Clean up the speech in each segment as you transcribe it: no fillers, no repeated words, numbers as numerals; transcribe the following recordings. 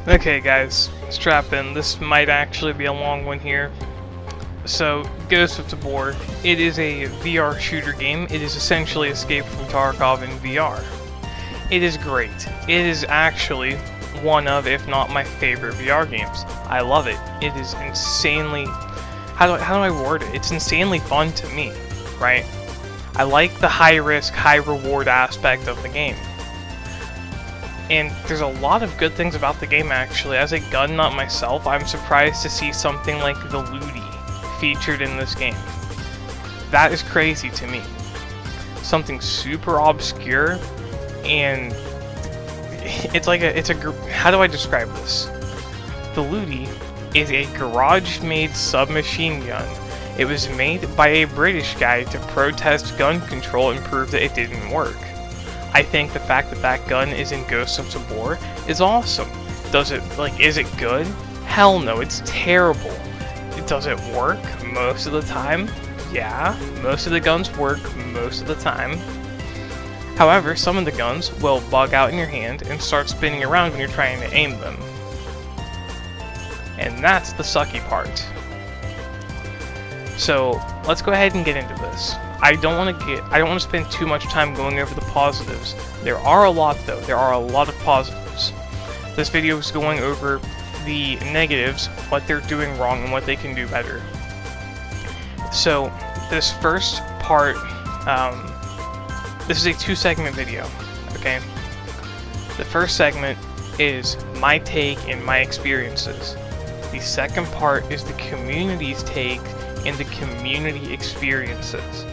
Okay guys, strap in. This might actually be a long one here. So, Ghost of Tabor, it is a VR shooter game. It is essentially Escape from Tarkov in VR. It is great. It is actually one of, if not my favorite VR games. I love it. It is insanely... How do I word it? It's insanely fun to me, right? I like the high risk, high reward aspect of the game. And there's a lot of good things about the game actually. As a gun nut myself, I'm surprised to see something like the Ludi featured in this game. That is crazy to me. Something super obscure, and it's like how do I describe this? The Ludi is a garage-made submachine gun. It was made by a British guy to protest gun control and prove that it didn't work. I think the fact that that gun is in Ghost of Tabor is awesome. Is it good? Hell no, it's terrible. Does it work most of the time? Yeah, most of the guns work most of the time. However, some of the guns will bug out in your hand and start spinning around when you're trying to aim them. And that's the sucky part. So, let's go ahead and get into this. I don't want to spend too much time going over the positives. There are a lot though. There are a lot of positives. This video is going over the negatives, what they're doing wrong and what they can do better. So, this first part, this is a 2-segment video, okay? The first segment is my take and my experiences. The second part is the community's take and the community experiences.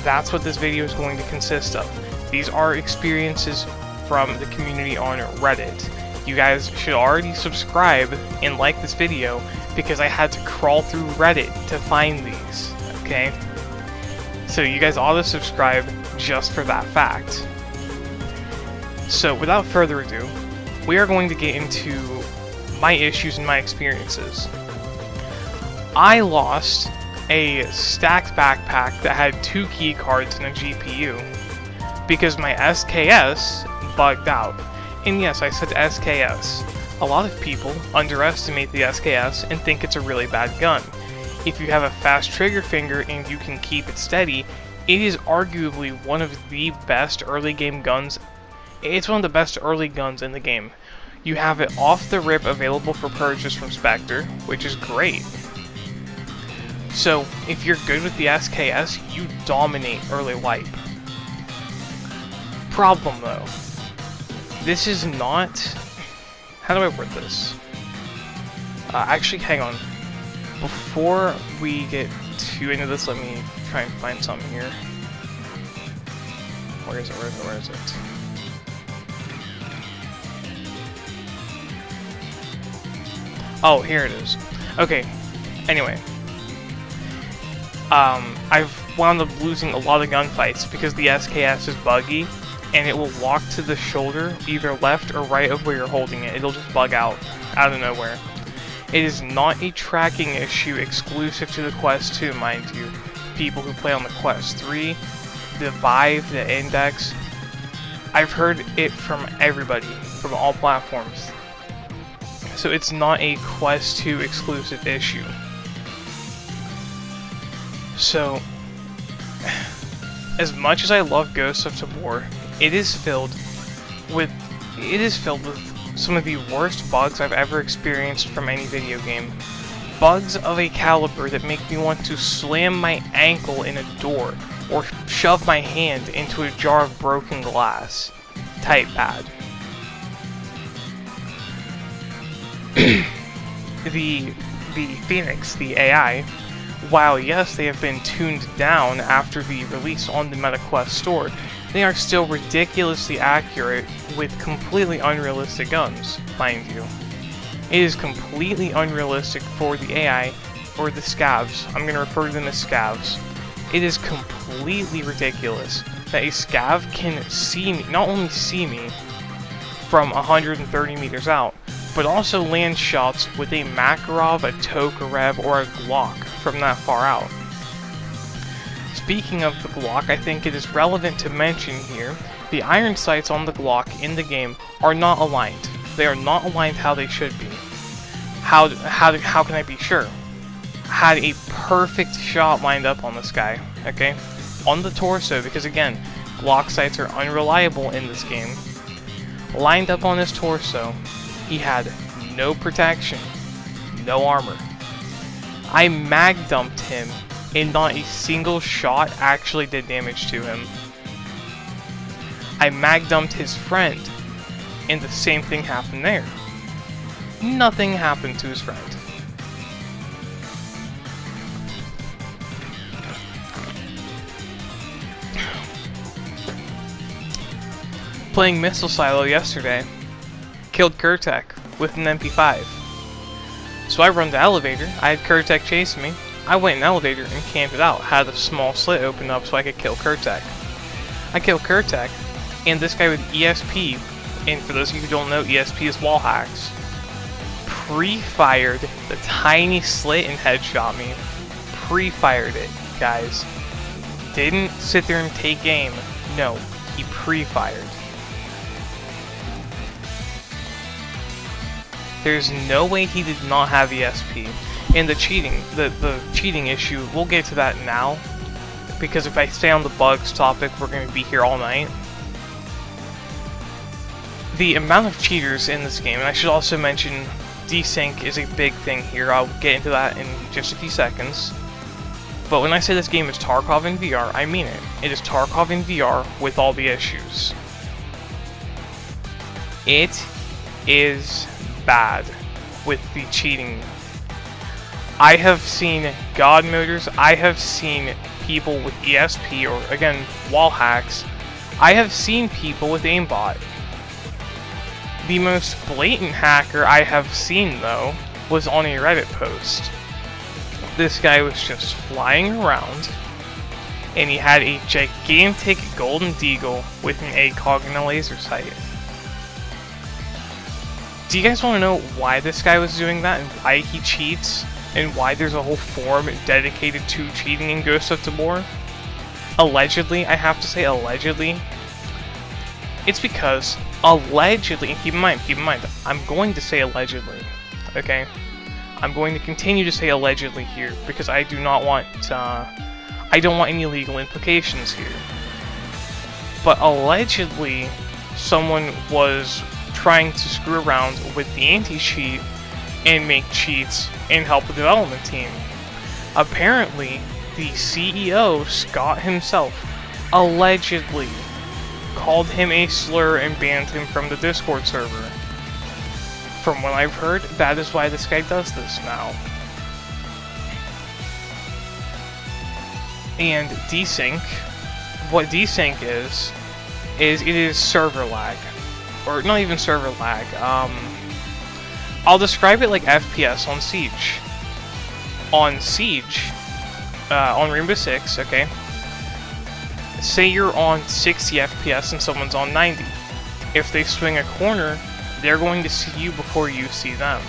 That's what this video is going to consist of. These are experiences from the community on Reddit. You guys should already subscribe and like this video because I had to crawl through Reddit to find these, okay? So you guys ought to subscribe just for that fact. So without further ado, we are going to get into my issues and my experiences. I lost a stacked backpack that had 2 key cards and a GPU because my SKS bugged out. And yes, I said SKS. A lot of people underestimate the SKS and think it's a really bad gun. If you have a fast trigger finger and you can keep it steady, it is arguably one of the best early game guns. It's one of the best early guns in the game. You have it off the rip available for purchase from Spectre, which is great. So, if you're good with the SKS, you dominate early wipe. Problem though, this is not... How do I word this? Actually, hang on. Before we get too into this, let me try and find something here. Where is it? Oh, here it is. Okay, anyway. I've wound up losing a lot of gunfights because the SKS is buggy, and it will lock to the shoulder, either left or right of where you're holding it. It'll just bug out of nowhere. It is not a tracking issue exclusive to the Quest 2, mind you. People who play on the Quest 3, the Vive, the Index, I've heard it from everybody, from all platforms. So it's not a Quest 2 exclusive issue. So, as much as I love Ghost of Tabor, it is filled with some of the worst bugs I've ever experienced from any video game. Bugs of a caliber that make me want to slam my ankle in a door or shove my hand into a jar of broken glass. Type bad. The Phoenix, the AI, while yes, they have been tuned down after the release on the MetaQuest store, they are still ridiculously accurate with completely unrealistic guns, mind you. It is completely unrealistic for the AI, or the scavs. I'm going to refer to them as scavs. It is completely ridiculous that a scav can see me, not only see me from 130 meters out, but also land shots with a Makarov, a Tokarev, or a Glock from that far out. Speaking of the Glock, I think it is relevant to mention here, the iron sights on the Glock in the game are not aligned. They are not aligned how they should be. How can I be sure? Had a perfect shot lined up on this guy, okay? On the torso, because again, block sights are unreliable in this game. Lined up on his torso, he had no protection, no armor. I mag dumped him, and not a single shot actually did damage to him. I mag dumped his friend, and the same thing happened there. Nothing happened to his friend. Playing Missile Silo yesterday, killed Kurtek with an MP5. So I run the elevator, I had Kurtek chasing me, I went in the elevator and camped it out, had a small slit open up so I could kill Kurtek. I killed Kurtek, and this guy with ESP, and for those of you who don't know, ESP is wall hacks, pre-fired the tiny slit and headshot me. Pre-fired it, guys. Didn't sit there and take aim. No, he pre-fired. There's no way he did not have ESP. And the cheating issue, we'll get to that now. Because if I stay on the bugs topic, we're going to be here all night. The amount of cheaters in this game, and I should also mention desync is a big thing here. I'll get into that in just a few seconds. But when I say this game is Tarkov in VR, I mean it. It is Tarkov in VR with all the issues. It is bad with the cheating. I have seen god moders, I have seen people with ESP or again wall hacks. I have seen people with aimbot. The most blatant hacker I have seen though was on a Reddit post. This guy was just flying around and he had a gigantic golden deagle with an ACOG and a laser sight. Do you guys want to know why this guy was doing that and why he cheats and why there's a whole forum dedicated to cheating in Ghost of Tabor? Allegedly, I have to say allegedly, it's because allegedly, and keep in mind, I'm going to say allegedly, okay? I'm going to continue to say allegedly here because I do not want, I don't want any legal implications here. But allegedly, someone was trying to screw around with the anti-cheat and make cheats and help the development team. Apparently, the CEO, Scott himself, allegedly called him a slur and banned him from the Discord server. From what I've heard, that is why this guy does this now. And desync, what desync is it is server lag. Or not even server lag, I'll describe it like FPS on Siege. On Siege, on Rainbow Six, okay? Say you're on 60 FPS and someone's on 90. If they swing a corner, they're going to see you before you see them,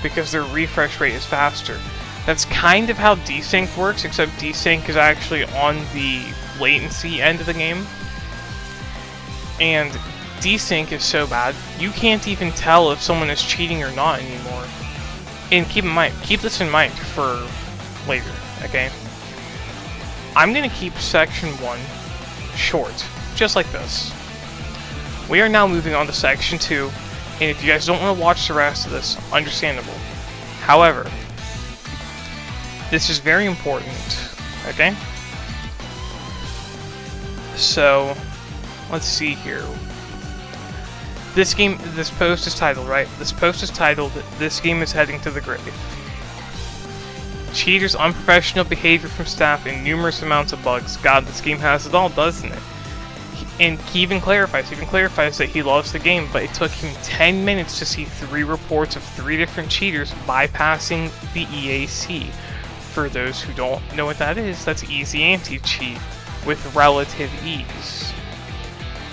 because their refresh rate is faster. That's kind of how desync works, except desync is actually on the latency end of the game. And desync is so bad, you can't even tell if someone is cheating or not anymore. And keep this in mind for later, okay? I'm gonna keep section 1 short, just like this. We are now moving on to section 2, and if you guys don't want to watch the rest of this, understandable. However, this is very important, okay? So, let's see here. This post is titled, right? This post is titled, "This game is heading to the grave." Cheaters, unprofessional behavior from staff, and numerous amounts of bugs. God, this game has it all, doesn't it? And he even clarifies that he loves the game, but it took him 10 minutes to see 3 reports of 3 different cheaters bypassing the EAC. For those who don't know what that is, that's easy anti-cheat with relative ease.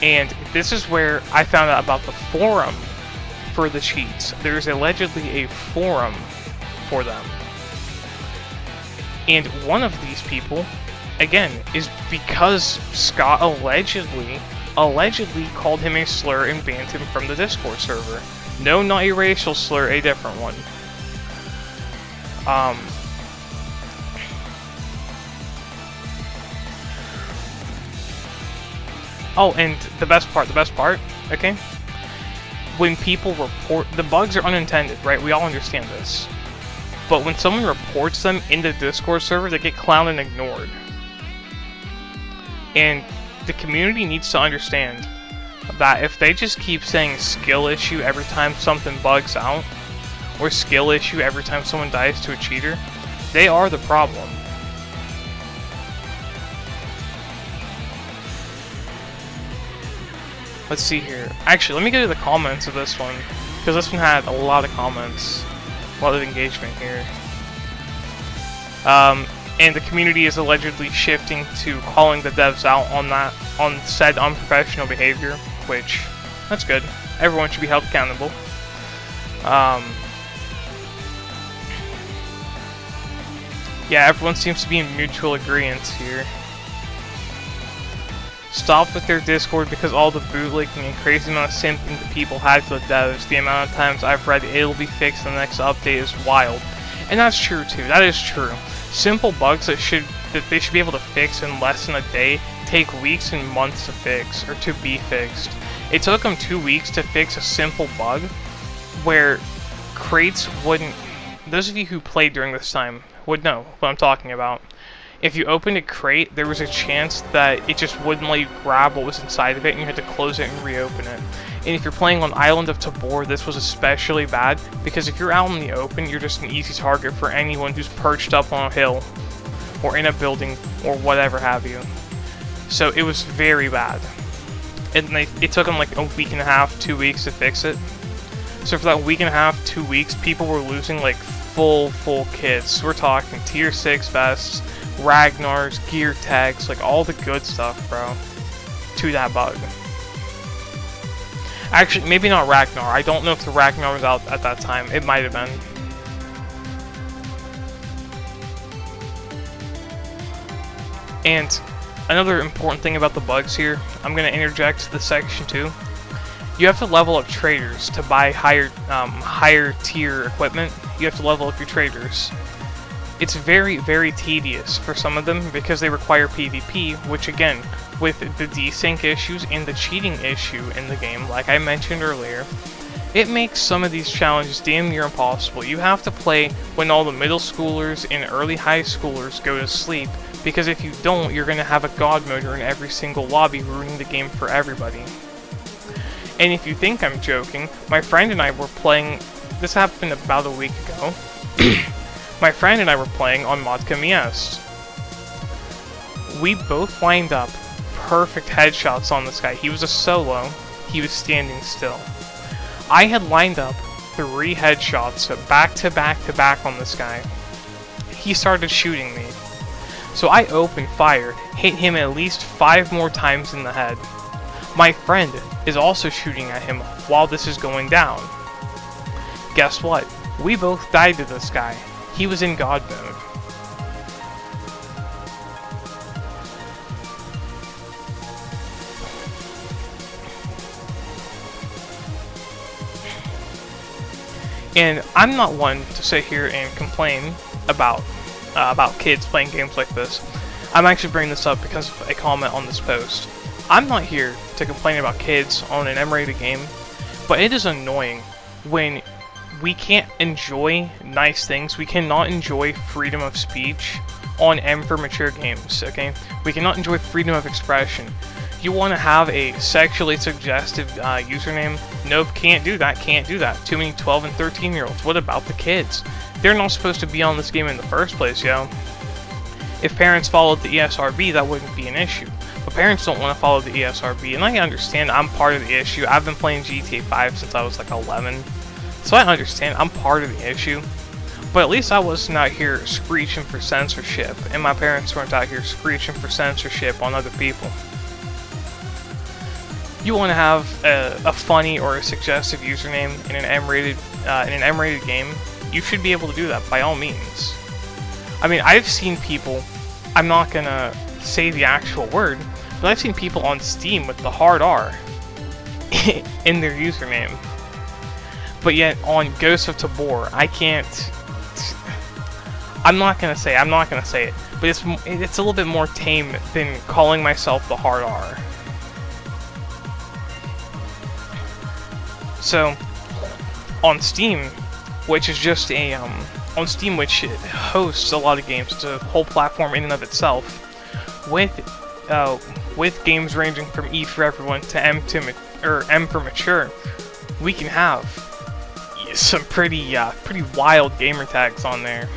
And this is where I found out about the forum for the cheats. There's allegedly a forum for them. And one of these people, again, is because Scott allegedly called him a slur and banned him from the Discord server. No, not a racial slur, a different one. Oh, and the best part, okay? When people report, the bugs are unintended, right? We all understand this. But when someone reports them in the Discord server, they get clowned and ignored. And the community needs to understand that if they just keep saying skill issue every time something bugs out, or skill issue every time someone dies to a cheater, they are the problem. Let's see here. Actually, let me get to the comments of this one, because this one had a lot of comments, a lot of engagement here. And the community is allegedly shifting to calling the devs out on said unprofessional behavior, which, that's good. Everyone should be held accountable. Yeah, everyone seems to be in mutual agreement here. Stop with their Discord because all the bootlicking and crazy amount of simping the people had for the devs. The amount of times I've read it'll be fixed in the next update is wild. And that's true too, that is true. Simple bugs that they should be able to fix in less than a day take weeks and months to fix, or to be fixed. It took them 2 weeks to fix a simple bug where crates wouldn't... Those of you who played during this time would know what I'm talking about. If you opened a crate, there was a chance that it just wouldn't let you grab what was inside of it, and you had to close it and reopen it. And if you're playing on Island of Tabor, this was especially bad, because if you're out in the open, you're just an easy target for anyone who's perched up on a hill, or in a building, or whatever have you. So it was very bad. And it took them like a week and a half, 2 weeks to fix it. So for that week and a half, 2 weeks, people were losing like full kits. We're talking tier 6 vests, Ragnar's, gear tags, like all the good stuff, bro, to that bug. Actually, maybe not Ragnar. I don't know if the Ragnar was out at that time. It might have been. And another important thing about the bugs here, I'm going to interject the section 2. You have to level up traders to buy higher tier equipment. You have to level up your traders. It's very tedious for some of them because they require PvP, which again, with the desync issues and the cheating issue in the game, like I mentioned earlier, it makes some of these challenges damn near impossible. You have to play when all the middle schoolers and early high schoolers go to sleep, because if you don't, you're going to have a god moder in every single lobby, ruining the game for everybody. And if you think I'm joking, my friend and I were playing, this happened about a week ago, my friend and I were playing on Modka Miest. We both lined up perfect headshots on this guy. He was a solo, he was standing still. I had lined up 3 headshots back to back on this guy. He started shooting me. So I opened fire, hit him at least 5 more times in the head. My friend is also shooting at him while this is going down. Guess what? We both died to this guy. He was in God mode. And I'm not one to sit here and complain about kids playing games like this. I'm actually bringing this up because of a comment on this post. I'm not here to complain about kids on an M-rated game, but it is annoying when we can't enjoy nice things. We cannot enjoy freedom of speech on M for mature games, okay? We cannot enjoy freedom of expression. You want to have a sexually suggestive username? Nope, can't do that, can't do that. Too many 12 and 13 year olds. What about the kids? They're not supposed to be on this game in the first place, yo. If parents followed the ESRB, that wouldn't be an issue. But parents don't want to follow the ESRB, and I understand I'm part of the issue. I've been playing GTA 5 since I was like 11. So I understand I'm part of the issue, but at least I wasn't out here screeching for censorship, and my parents weren't out here screeching for censorship on other people. You want to have a funny or a suggestive username in an M-rated game, you should be able to do that by all means. I mean, I've seen people, I'm not gonna say the actual word, but I've seen people on Steam with the hard R in their username. But yet on Ghost of Tabor, I can't. I'm not gonna say it, but it's a little bit more tame than calling myself the Hard R. So on Steam, which is just a on Steam, which hosts a lot of games, it's a whole platform in and of itself, with games ranging from E for Everyone to M for Mature, we can have some pretty wild gamer tags on there.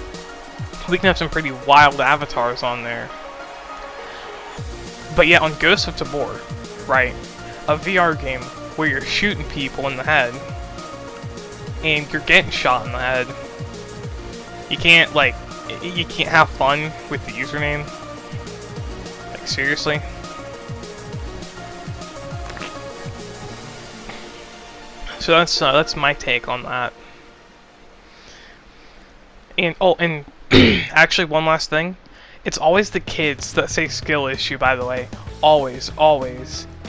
We can have some pretty wild avatars on there. But yeah, on Ghost of Tabor, right, a VR game where you're shooting people in the head and you're getting shot in the head, you can't have fun with the username. Like, seriously? So that's my take on that. And actually, one last thing. It's always the kids that say skill issue, by the way. Always.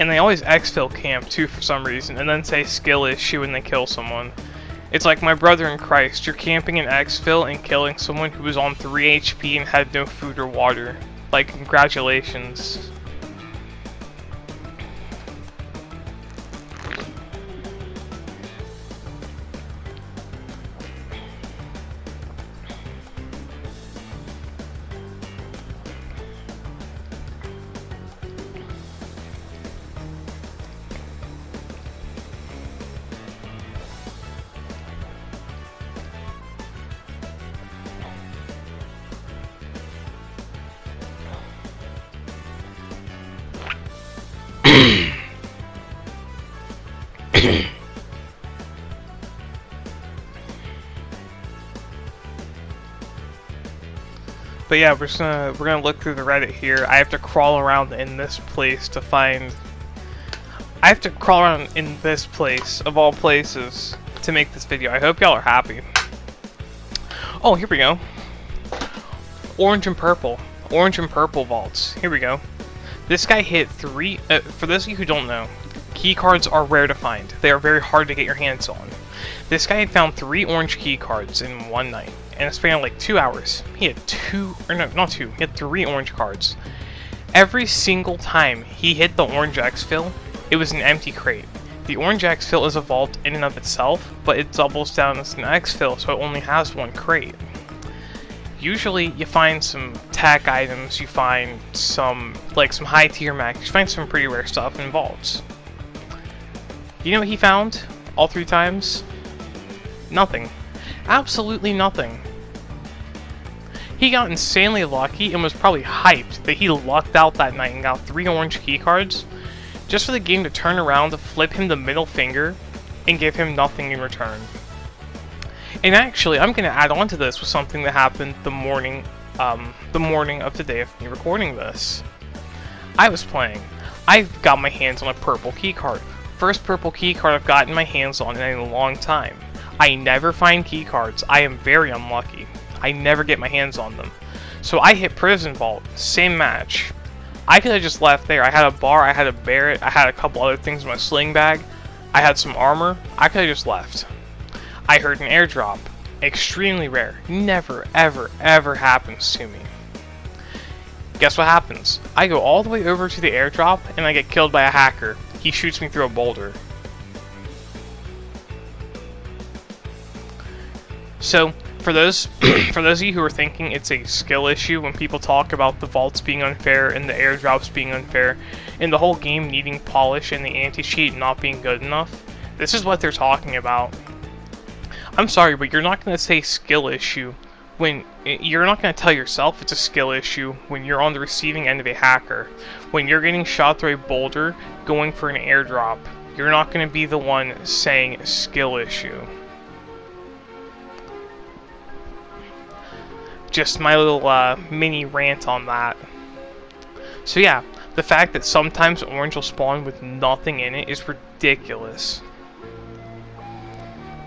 And they always exfil camp, too, for some reason, and then say skill issue when they kill someone. It's like, my brother in Christ, you're camping in exfil and killing someone who was on 3 HP and had no food or water. Like, congratulations. But yeah, we're gonna look through the Reddit here. I have to crawl around in this place to find. I have to crawl around in this place of all places to make this video. I hope y'all are happy. Oh, here we go. Orange and purple vaults. Here we go. This guy hit 3. For those of you who don't know, key cards are rare to find. They are very hard to get your hands on. This guy had found 3 orange key cards in one night. In a span of like 2 hours, he had he had 3 orange cards. Every single time he hit the orange exfil, it was an empty crate. The orange exfil is a vault in and of itself, but it doubles down as an exfil, so it only has 1 crate. Usually, you find some tech items, you find some high tier max, you find some pretty rare stuff in vaults. You know what he found all 3 times? Nothing. Absolutely nothing. He got insanely lucky and was probably hyped that he lucked out that night and got 3 orange keycards, just for the game to turn around to flip him the middle finger and give him nothing in return. And actually, I'm going to add on to this with something that happened the morning of the day of me recording this. I was playing. I've got my hands on a purple keycard. First purple keycard I've gotten my hands on in a long time. I never find keycards. I am very unlucky. I never get my hands on them. So I hit Prison Vault. Same match. I could have just left there. I had a bar, I had a Barrett, I had a couple other things in my sling bag. I had some armor. I could have just left. I heard an airdrop. Extremely rare. Never, ever, ever happens to me. Guess what happens? I go all the way over to the airdrop and I get killed by a hacker. He shoots me through a boulder. So, for those of you who are thinking it's a skill issue when people talk about the vaults being unfair and the airdrops being unfair and the whole game needing polish and the anti-cheat not being good enough, this is what they're talking about. I'm sorry, but you're not going to say skill issue when you're not going to tell yourself it's a skill issue when you're on the receiving end of a hacker. When you're getting shot through a boulder going for an airdrop, you're not going to be the one saying skill issue. Just my little mini rant on that. So yeah, the fact that sometimes orange will spawn with nothing in it is ridiculous.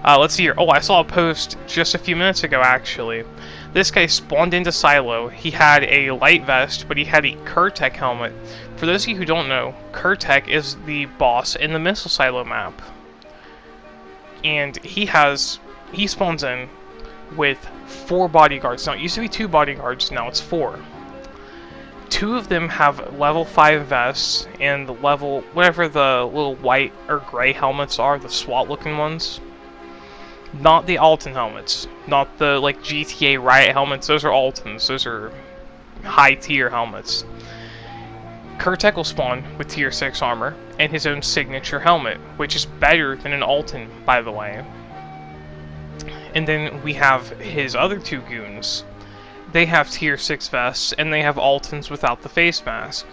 Let's see here. Oh, I saw a post just a few minutes ago, actually. This guy spawned into Silo. He had a light vest, but he had a Kurtek helmet. For those of you who don't know, Kurtek is the boss in the Missile Silo map. and he spawns in with 4 bodyguards. Now, it used to be 2 bodyguards, now it's 4. 2 of them have level 5 vests, and the level, whatever the little white or gray helmets are, the SWAT looking ones. Not the Alton helmets. Not the, like, GTA Riot helmets. Those are Altons. Those are high tier helmets. Kurtek will spawn with tier 6 armor, and his own signature helmet, which is better than an Alton, by the way. And then we have his other 2 goons. They have tier 6 vests, and they have Altons without the face mask.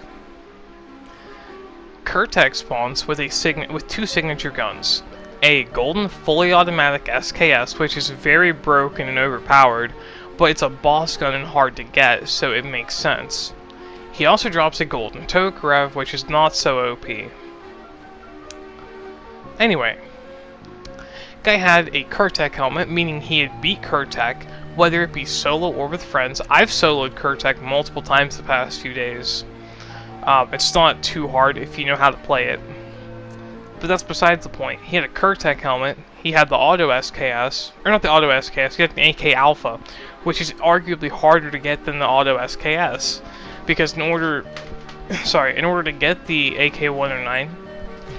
Kurtek spawns with 2 signature guns. A golden fully automatic SKS, which is very broken and overpowered, but it's a boss gun and hard to get, so it makes sense. He also drops a golden Tokarev, which is not so OP. Anyway, guy had a Kurtek helmet, meaning he had beat Kurtek, whether it be solo or with friends. I've soloed Kurtek multiple times the past few days. It's not too hard if you know how to play it. But that's besides the point. He had a Kurtek helmet, he had the auto SKS, or not the auto SKS, he had an AK Alpha, which is arguably harder to get than the auto SKS. Because in order to get the AK-109,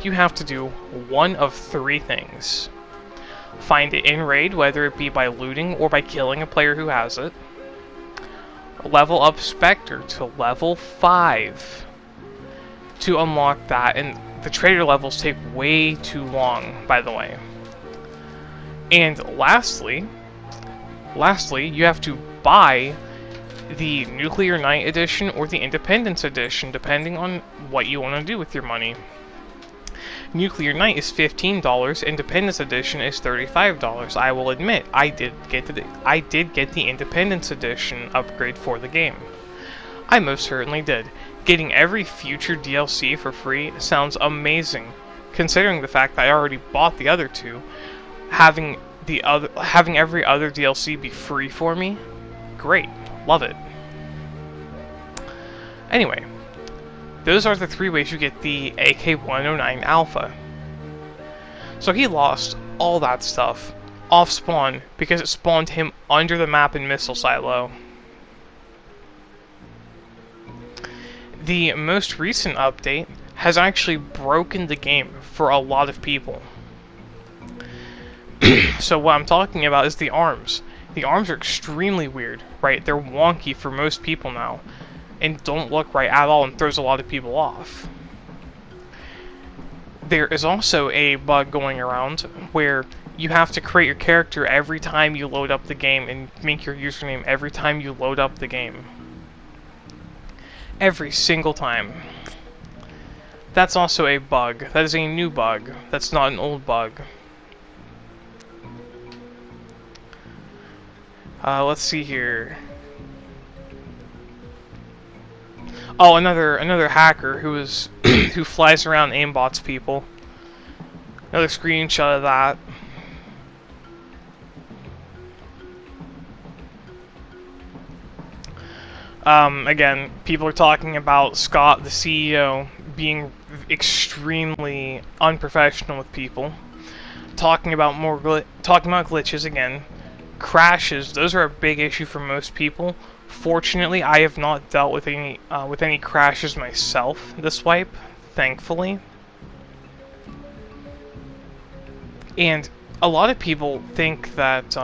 you have to do one of 3 things. Find it in raid, whether it be by looting or by killing a player who has it. Level up Spectre to level 5 to unlock that, and the trader levels take way too long, by the way. And lastly, you have to buy the Nuclear Night Edition or the Independence Edition, depending on what you want to do with your money. Nuclear Night is $15, Independence Edition is $35. I will admit, I did get the Independence Edition upgrade for the game. I most certainly did. Getting every future DLC for free sounds amazing, considering the fact that I already bought the other 2. Having every other DLC be free for me, great, love it. Anyway, those are the 3 ways you get the AK-109 Alpha. So he lost all that stuff off spawn because it spawned him under the map in Missile Silo. The most recent update has actually broken the game for a lot of people. So what I'm talking about is the arms. The arms are extremely weird, right? They're wonky for most people now, and don't look right at all, and throws a lot of people off. There is also a bug going around where you have to create your character every time you load up the game and make your username every time you load up the game. Every single time. That's also a bug. That is a new bug. That's not an old bug. Let's see here. Oh, another hacker who flies around and aimbots people. Another screenshot of that. Again, people are talking about Scott, the CEO, being extremely unprofessional with people. Talking about glitches again. Crashes, those are a big issue for most people. Fortunately, I have not dealt with any crashes myself this wipe, thankfully. And a lot of people think that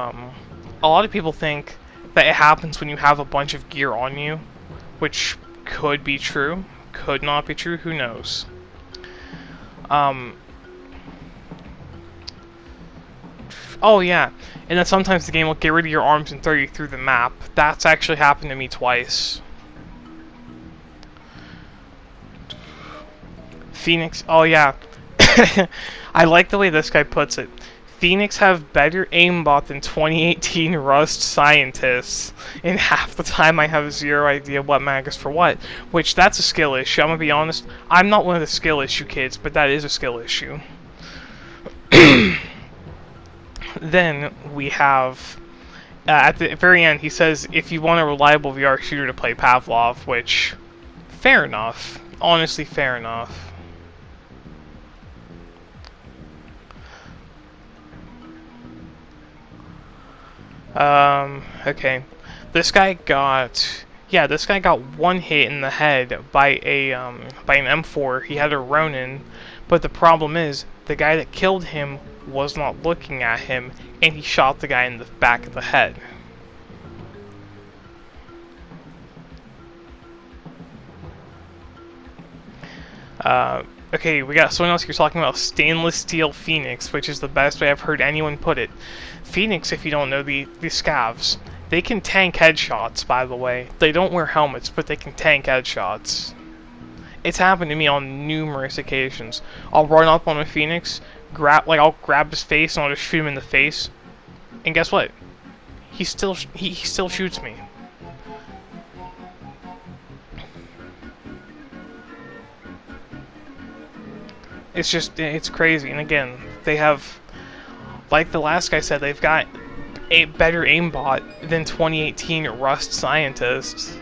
it happens when you have a bunch of gear on you, which could be true, could not be true, who knows. Oh yeah, and then sometimes the game will get rid of your arms and throw you through the map. That's actually happened to me twice. Phoenix, oh yeah. I like the way this guy puts it. Phoenix have better aimbot than 2018 Rust scientists, and half the time I have zero idea what mag is for what. Which, that's a skill issue, I'm gonna be honest. I'm not one of the skill issue kids, but that is a skill issue. Then we have, at the very end, he says, if you want a reliable VR shooter to play Pavlov, which, fair enough. Honestly, fair enough. Okay. This guy got... Yeah, this guy got one hit in the head by by an M4. He had a Ronin, but the problem is, the guy that killed him was not looking at him, and he shot the guy in the back of the head. Okay, we got someone else here talking about stainless steel Phoenix, which is the best way I've heard anyone put it. Phoenix, if you don't know the scavs, they can tank headshots, by the way. They don't wear helmets, but they can tank headshots. It's happened to me on numerous occasions. I'll run up on a Phoenix, I'll grab his face and I'll just shoot him in the face. And guess what? He still shoots me. It's crazy. And again, they have, like the last guy said, they've got a better aimbot than 2018 Rust scientists.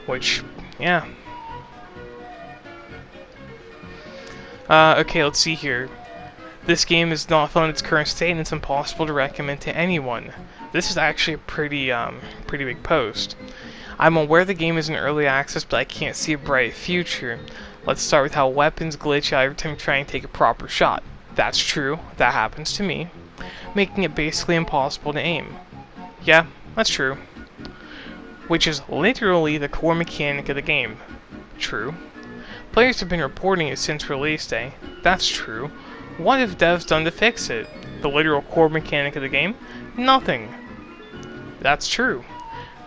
Which, yeah. Okay, let's see here. This game is not fun in its current state, and it's impossible to recommend to anyone. This is actually a pretty big post. I'm aware the game is in early access, but I can't see a bright future. Let's start with how weapons glitch out every time you try and take a proper shot. That's true, that happens to me. Making it basically impossible to aim. Yeah, that's true. Which is literally the core mechanic of the game. True. Players have been reporting it since release day. That's true. What have devs done to fix it? The literal core mechanic of the game? Nothing. That's true.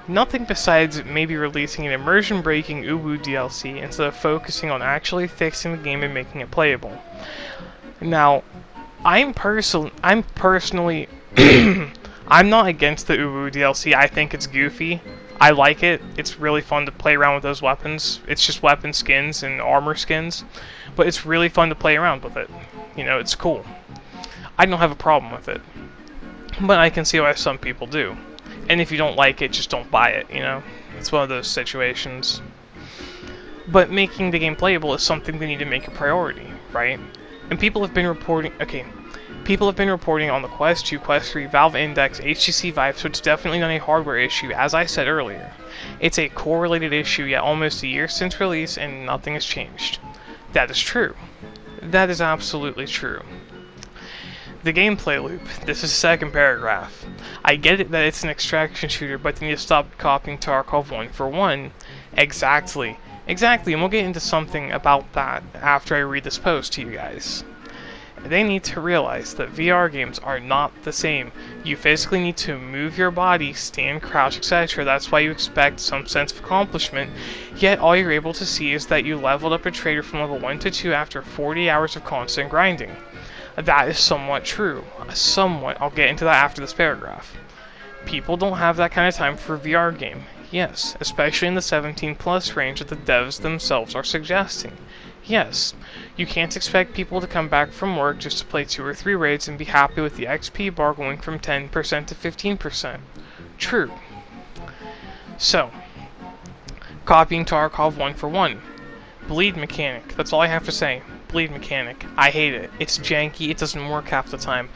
Nothing besides maybe releasing an immersion-breaking uwu DLC instead of focusing on actually fixing the game and making it playable. Now, I'm personally I'm not against the uwu DLC. I think it's goofy. I like it. It's really fun to play around with those weapons. It's just weapon skins and armor skins, but it's really fun to play around with it. You know, it's cool. I don't have a problem with it, but I can see why some people do. And if you don't like it, just don't buy it, you know? It's one of those situations. But making the game playable is something they need to make a priority, right? And people have been reporting... Okay, people have been reporting on the Quest 2, Quest 3, Valve Index, HTC Vive, so it's definitely not a hardware issue, as I said earlier. It's a core-related issue, yet almost a year since release, and nothing has changed. That is true. That is absolutely true. The gameplay loop. This is the second paragraph. I get it that it's an extraction shooter, but they need to stop copying Tarkov 1 for 1. Exactly. Exactly, and we'll get into something about that after I read this post to you guys. They need to realize that VR games are not the same. You physically need to move your body, stand, crouch, etc. That's why you expect some sense of accomplishment, yet all you're able to see is that you leveled up a trader from level 1 to 2 after 40 hours of constant grinding. That is somewhat true. Somewhat. I'll get into that after this paragraph. People don't have that kind of time for a VR game. Yes, especially in the 17 plus range that the devs themselves are suggesting. Yes, you can't expect people to come back from work just to play 2 or 3 raids and be happy with the XP bar going from 10% to 15%. True. So, copying Tarkov 1 for 1. Bleed mechanic. That's all I have to say. Bleed mechanic. I hate it. It's janky. It doesn't work half the time.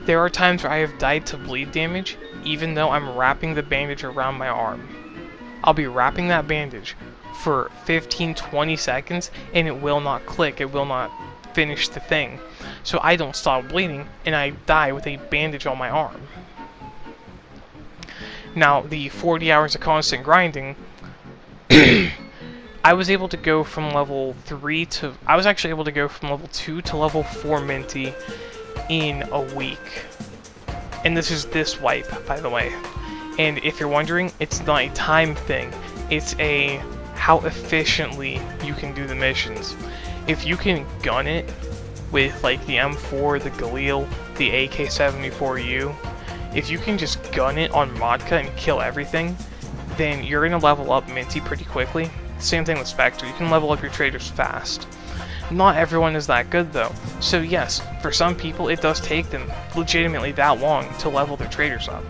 There are times where I have died to bleed damage, even though I'm wrapping the bandage around my arm. I'll be wrapping that bandage for 15-20 seconds, and it will not click. It will not finish the thing. So I don't stop bleeding, and I die with a bandage on my arm. Now, the 40 hours of constant grinding... I was able to go from level 3 to... I was actually able to go from level 2 to level 4 Minty in a week. And this is this wipe, by the way. And if you're wondering, it's not a time thing. It's a how efficiently you can do the missions. If you can gun it with like the M4, the Galil, the AK-74U, if you can just gun it on Modka and kill everything, then you're going to level up Minty pretty quickly. Same thing with Spectre, you can level up your traders fast. Not everyone is that good though, so yes, for some people it does take them legitimately that long to level their traders up.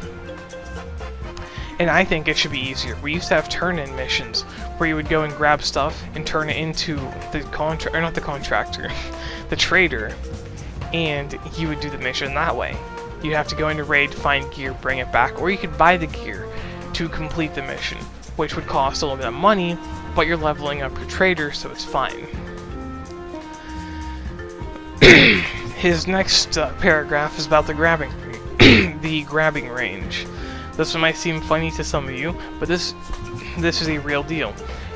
And I think it should be easier. We used to have turn-in missions where you would go and grab stuff and turn it into the trader, and you would do the mission that way. You have to go into raid, find gear, bring it back, or you could buy the gear to complete the mission, which would cost a little bit of money, but you're leveling up your trader, so it's fine. His next paragraph is about the grabbing range. This one might seem funny to some of you, but this is a real deal.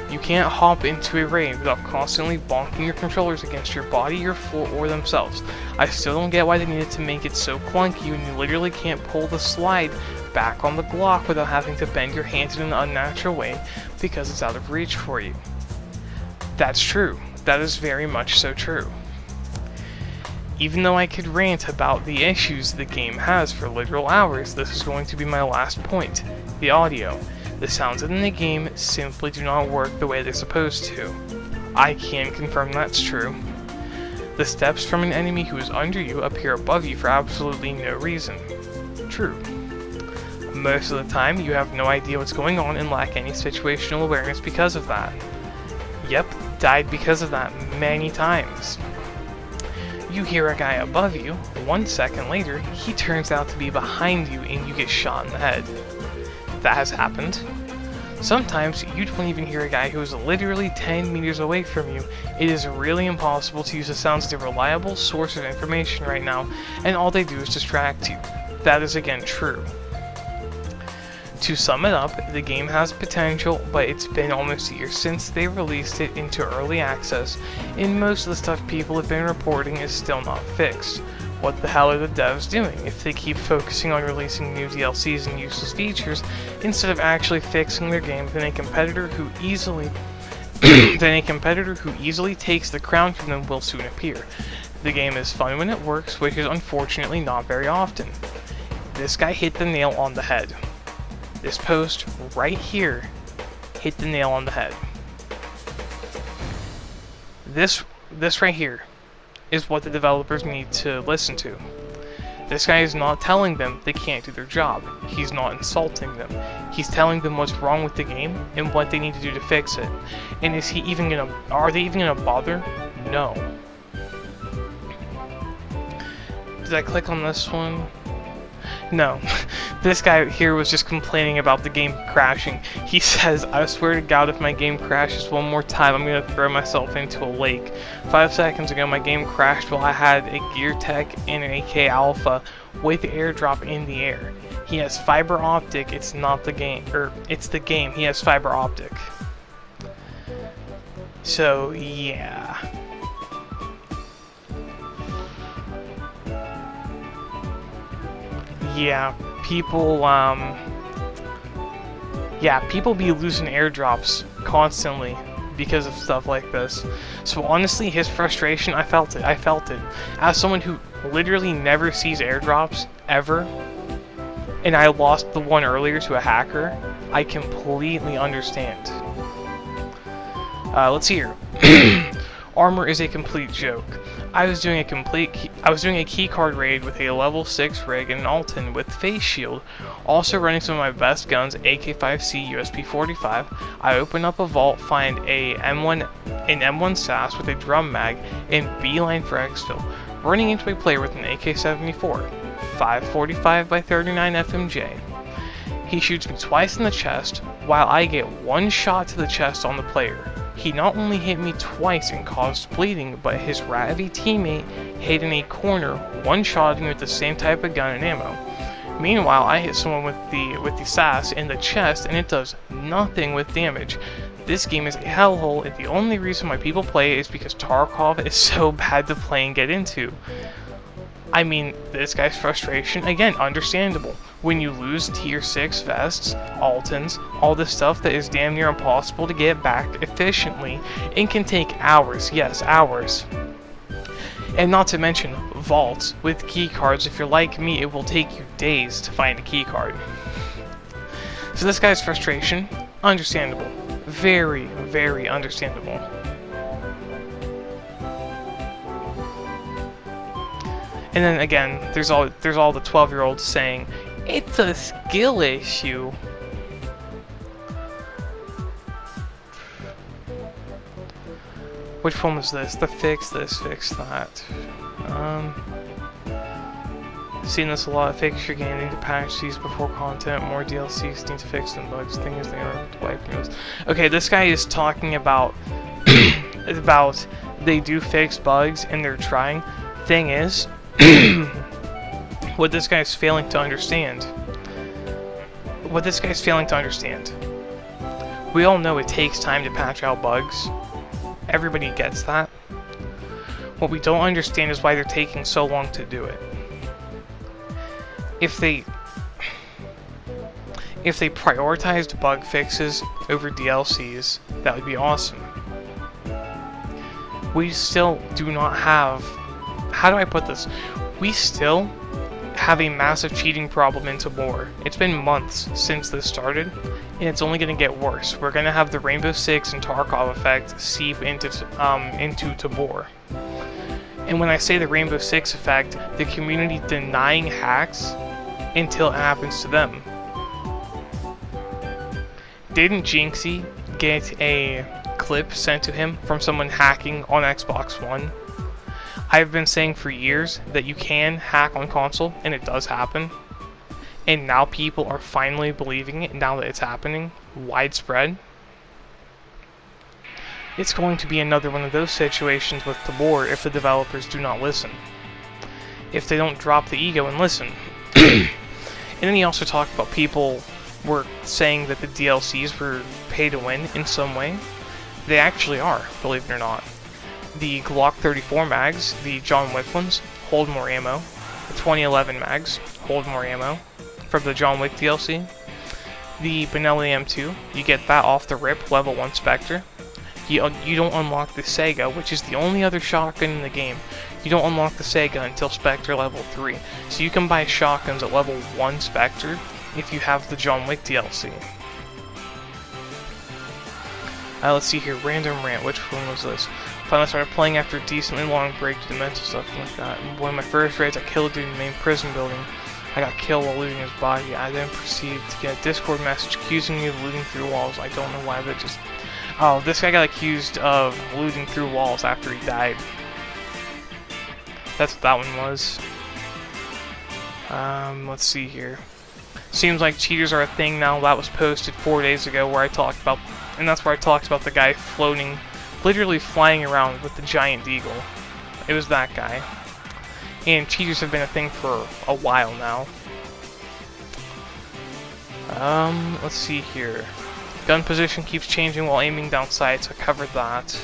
You can't hop into a raid without constantly bonking your controllers against your body, your floor, or themselves. I still don't get why they needed to make it so clunky when you literally can't pull the slide back on the block without having to bend your hands in an unnatural way because it's out of reach for you. That's true. That is very much so true. Even though I could rant about the issues the game has for literal hours, this is going to be my last point. The audio. The sounds in the game simply do not work the way they're supposed to. I can confirm that's true. The steps from an enemy who is under you appear above you for absolutely no reason. True. Most of the time, you have no idea what's going on and lack any situational awareness because of that. Yep, died because of that many times. You hear a guy above you, 1 second later, he turns out to be behind you and you get shot in the head. That has happened. Sometimes you don't even hear a guy who is literally 10 meters away from you. It is really impossible to use the sounds as a reliable source of information right now, and all they do is distract you. That is again true. To sum it up, the game has potential, but it's been almost a year since they released it into early access, and most of the stuff people have been reporting is still not fixed. What the hell are the devs doing if they keep focusing on releasing new DLCs and useless features instead of actually fixing their game? Then a competitor who easily takes the crown from them will soon appear. The game is fun when it works, which is unfortunately not very often. This guy hit the nail on the head. This post right here hit the nail on the head. This right here is what the developers need to listen to. This guy is not telling them they can't do their job. He's not insulting them. He's telling them what's wrong with the game and what they need to do to fix it. And are they even gonna bother? No. Did I click on this one? No. This guy here was just complaining about the game crashing. He says, I swear to God, if my game crashes one more time, I'm gonna throw myself into a lake. 5 seconds ago, my game crashed while I had a Gear Tech and an AK Alpha with airdrop in the air. He has fiber optic, it's not the game, it's the game, he has fiber optic. So, yeah. Yeah, people be losing airdrops constantly because of stuff like this. So honestly, his frustration, I felt it. As someone who literally never sees airdrops, ever, and I lost the one earlier to a hacker, I completely understand. Let's see here. Armor is a complete joke. I was doing a keycard raid with a level 6 rig and an Alton with face shield, also running some of my best guns, AK-5C USP 45. I open up a vault, find an M1 SAS with a drum mag, and beeline for exfil, running into a player with an AK-74, 545 by 39 FMJ. He shoots me twice in the chest, while I get one shot to the chest on the player. He not only hit me twice and caused bleeding, but his Ravi teammate hid in a corner, one-shotting me with the same type of gun and ammo. Meanwhile, I hit someone with the SAS in the chest, and it does nothing with damage. This game is a hellhole, and the only reason why people play it is because Tarkov is so bad to play and get into. I mean, this guy's frustration, again, understandable. When you lose tier 6 vests, Altons, all this stuff that is damn near impossible to get back efficiently, and can take hours, yes, hours. And not to mention, vaults with keycards. If you're like me, it will take you days to find a keycard. So this guy's frustration, understandable. Very, very understandable. And then again, there's all the 12-year-olds saying, it's a skill issue. Which one was this? The fix this, fix that. Seen this a lot. Fix your game, need to patch these before content. More DLCs need to fix them bugs. Thing is, they are wiping those. Okay, this guy is talking about about they do fix bugs and they're trying. Thing is, what this guy's failing to understand. We all know it takes time to patch out bugs. Everybody gets that. What we don't understand is why they're taking so long to do it. If they prioritized bug fixes over DLCs, that would be awesome. We still do not have... How do I put this? We still have a massive cheating problem in Tabor. It's been months since this started, and it's only going to get worse. We're going to have the Rainbow Six and Tarkov effect seep into Tabor. And when I say the Rainbow Six effect, the community denying hacks until it happens to them. Didn't Jinxie get a clip sent to him from someone hacking on Xbox One? I've been saying for years that you can hack on console, and it does happen. And now people are finally believing it, now that it's happening widespread. It's going to be another one of those situations with Tabor if the developers do not listen. If they don't drop the ego and listen. And then he also talked about people were saying that the DLCs were pay to win in some way. They actually are, believe it or not. The Glock 34 mags, the John Wick ones, hold more ammo. The 2011 mags hold more ammo from the John Wick DLC. The Benelli M2, you get that off the rip, level 1 Spectre. You don't unlock the Sega, which is the only other shotgun in the game. You don't unlock the Sega until Spectre level 3. So you can buy shotguns at level 1 Spectre if you have the John Wick DLC. Let's see here, random rant, which one was this? Finally started playing after a decently long break due to mental stuff like that. One of my first raids, I killed a dude in the main prison building. I got killed while looting his body. I then proceeded to get a Discord message accusing me of looting through walls. I don't know why, but just... Oh, this guy got accused of looting through walls after he died. That's what that one was. Let's see here. Seems like cheaters are a thing now. That was posted 4 days ago where I talked about... And that's where I talked about the guy floating... Literally flying around with the giant deagle. It was that guy. And cheaters have been a thing for a while now. Let's see here. Gun position keeps changing while aiming down sights. I covered that.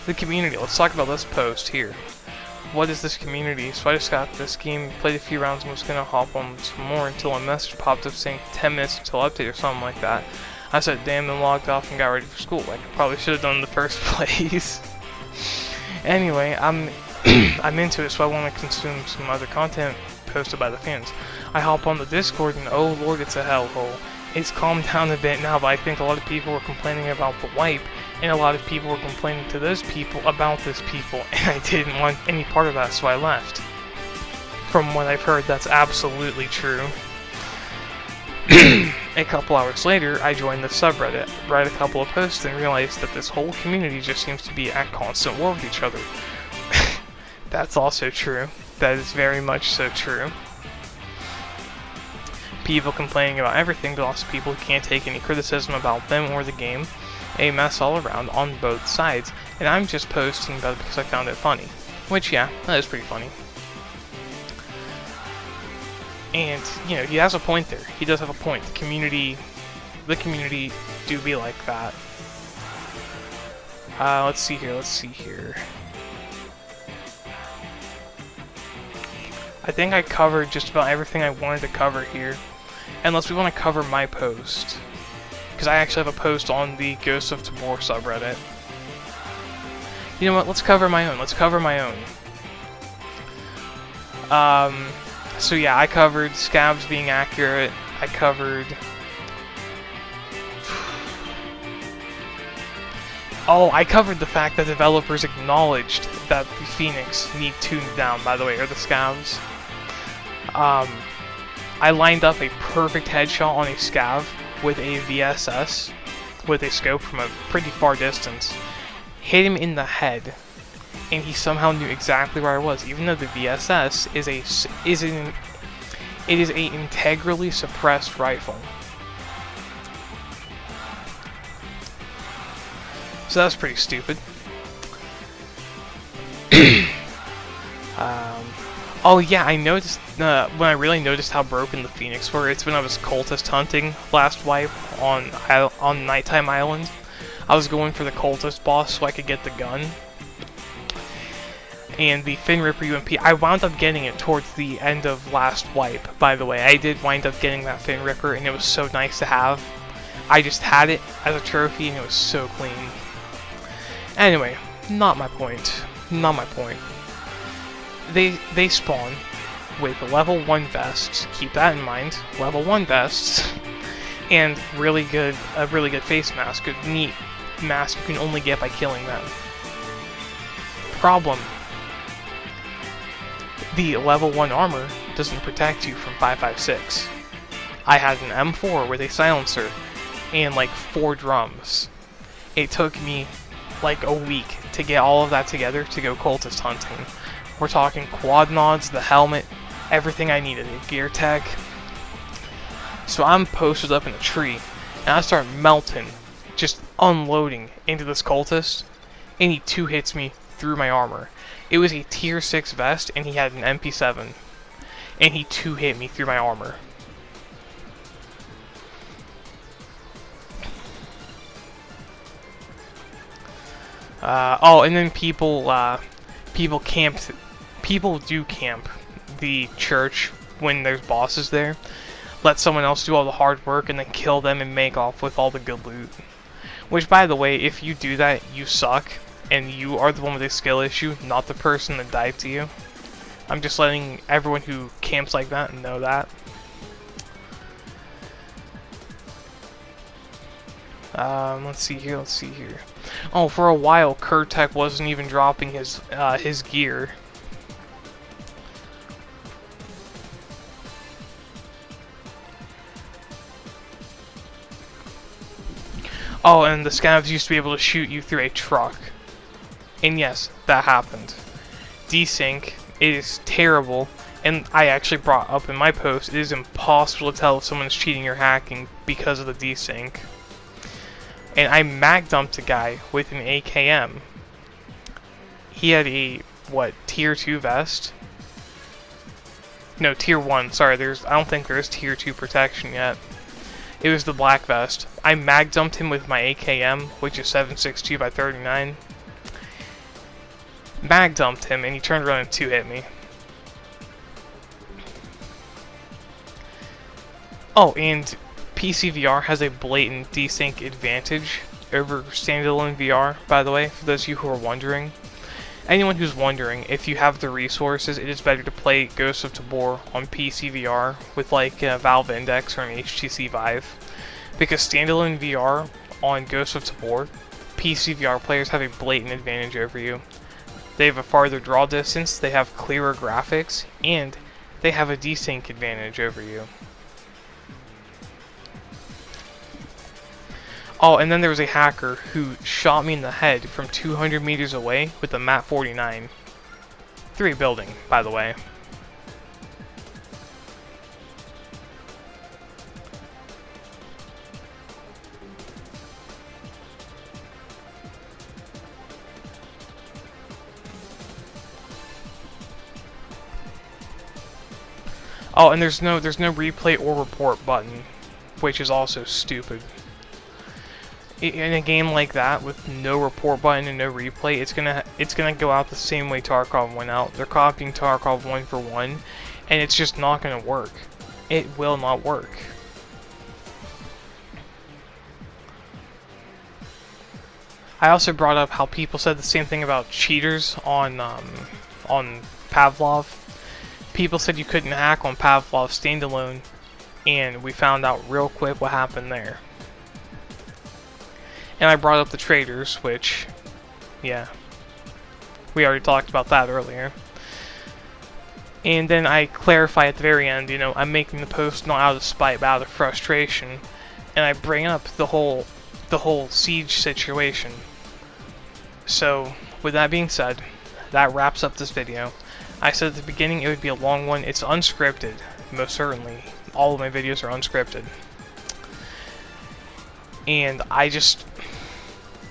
The community. Let's talk about this post here. What is this community? So I just got this game, played a few rounds, and was gonna hop on some more until a message popped up saying 10 minutes until update or something like that. I said damn and logged off and got ready for school, like I probably should have done in the first place. Anyway, I'm into it, so I want to consume some other content posted by the fans. I hop on the Discord and oh lord, it's a hellhole. It's calmed down a bit now, but I think a lot of people were complaining about the wipe, and a lot of people were complaining to those people about those people, and I didn't want any part of that, so I left. From what I've heard, that's absolutely true. A couple hours later, I joined the subreddit, read a couple of posts, and realized that this whole community just seems to be at constant war with each other. That's also true. That is very much so true. People complaining about everything, but also people who can't take any criticism about them or the game. A mess all around on both sides, and I'm just posting about it because I found it funny. Which, yeah, that is pretty funny. And, you know, he has a point there. He does have a point. The community do be like that. Let's see here. I think I covered just about everything I wanted to cover here. Unless we want to cover my post. Because I actually have a post on the Ghosts of Tabor subreddit. You know what, let's cover my own. So yeah, I covered scabs being accurate. I covered... Oh, I covered the fact that developers acknowledged that the Phoenix need tuned down, by the way, or the scavs. I lined up a perfect headshot on a scav with a VSS, with a scope from a pretty far distance. Hit him in the head. and he somehow knew exactly where I was, even though the VSS is an integrally suppressed rifle. So that's pretty stupid. Oh yeah, I noticed, when I really noticed how broken the Phoenix were, it's when I was cultist hunting last wipe on Nighttime Island. I was going for the cultist boss so I could get the gun. And the Fin Ripper UMP, I wound up getting it towards the end of last wipe, by the way. I did wind up getting that Fin Ripper, and it was so nice to have. I just had it as a trophy, and it was so clean. Anyway, not my point. Not my point. They spawn with level 1 vests, keep that in mind, level 1 vests, and a really good face mask, a neat mask you can only get by killing them. Problem: the level 1 armor doesn't protect you from 5.56. I had an M4 with a silencer and like 4 drums. It took me like a week to get all of that together to go cultist hunting. We're talking quad nods, the helmet, everything I needed, a gear tech. So I'm posted up in a tree, and I start melting, just unloading into this cultist, and he 2-hits me through my armor. It was a tier 6 vest, and he had an MP7, and he 2-hit me through my armor. Oh, and then people do camp the church when there's bosses there. Let someone else do all the hard work and then kill them and make off with all the good loot. Which, by the way, if you do that, you suck, and you are the one with a skill issue, not the person that died to you. I'm just letting everyone who camps like that know that. Let's see here. Oh, for a while, Kurtek wasn't even dropping his gear. Oh, and the scavs used to be able to shoot you through a truck. And yes, that happened. Desync, it is terrible, and I actually brought up in my post, it is impossible to tell if someone is cheating or hacking because of the desync. And I mag dumped a guy with an AKM. He had a, tier 2 vest? No, tier 1, sorry, I don't think there's tier 2 protection yet. It was the black vest. I mag dumped him with my AKM, which is 7.62 by 39. Mag dumped him, and he turned around and 2-hit me. Oh, and PC VR has a blatant desync advantage over standalone VR, by the way, for those of you who are wondering. Anyone who's wondering, if you have the resources, it is better to play Ghost of Tabor on PC VR with like Valve Index or an HTC Vive. Because standalone VR on Ghost of Tabor, PC VR players have a blatant advantage over you. They have a farther draw distance, they have clearer graphics, and they have a desync advantage over you. Oh, and then there was a hacker who shot me in the head from 200 meters away with a MAT 49. 3 building, by the way. Oh, and there's no replay or report button, which is also stupid. In a game like that, with no report button and no replay, it's gonna go out the same way Tarkov went out. They're copying Tarkov 1 for 1, and it's just not gonna work. It will not work. I also brought up how people said the same thing about cheaters on Pavlov. People said you couldn't hack on Pavlov standalone, and we found out real quick what happened there. And I brought up the traders, which, yeah, we already talked about that earlier. And then I clarify at the very end, you know, I'm making the post not out of spite, but out of frustration. And I bring up the whole siege situation. So, with that being said, that wraps up this video. I said at the beginning it would be a long one. It's unscripted, most certainly. All of my videos are unscripted. And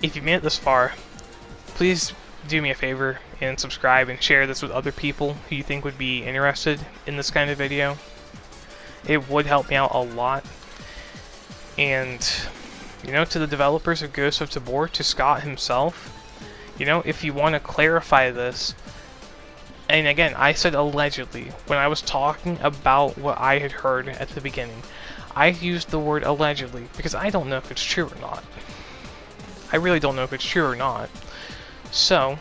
if you made it this far, please do me a favor and subscribe and share this with other people who you think would be interested in this kind of video. It would help me out a lot. And, you know, to the developers of Ghost of Tabor, to Scott himself, you know, if you want to clarify this, and again, I said allegedly, when I was talking about what I had heard at the beginning, I used the word allegedly because I don't know if it's true or not. I really don't know if it's true or not. So,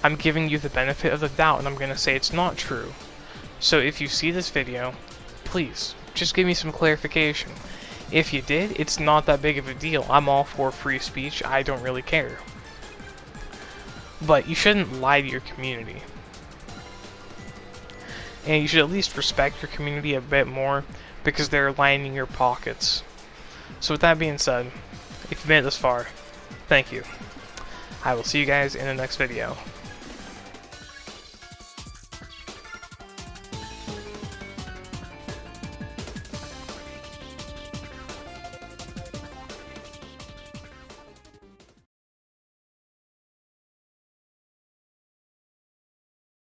I'm giving you the benefit of the doubt and I'm going to say it's not true. So if you see this video, please, just give me some clarification. If you did, it's not that big of a deal. I'm all for free speech. I don't really care. But you shouldn't lie to your community. And you should at least respect your community a bit more because they're lining your pockets. So with that being said, if you made it this far, thank you. I will see you guys in the next video.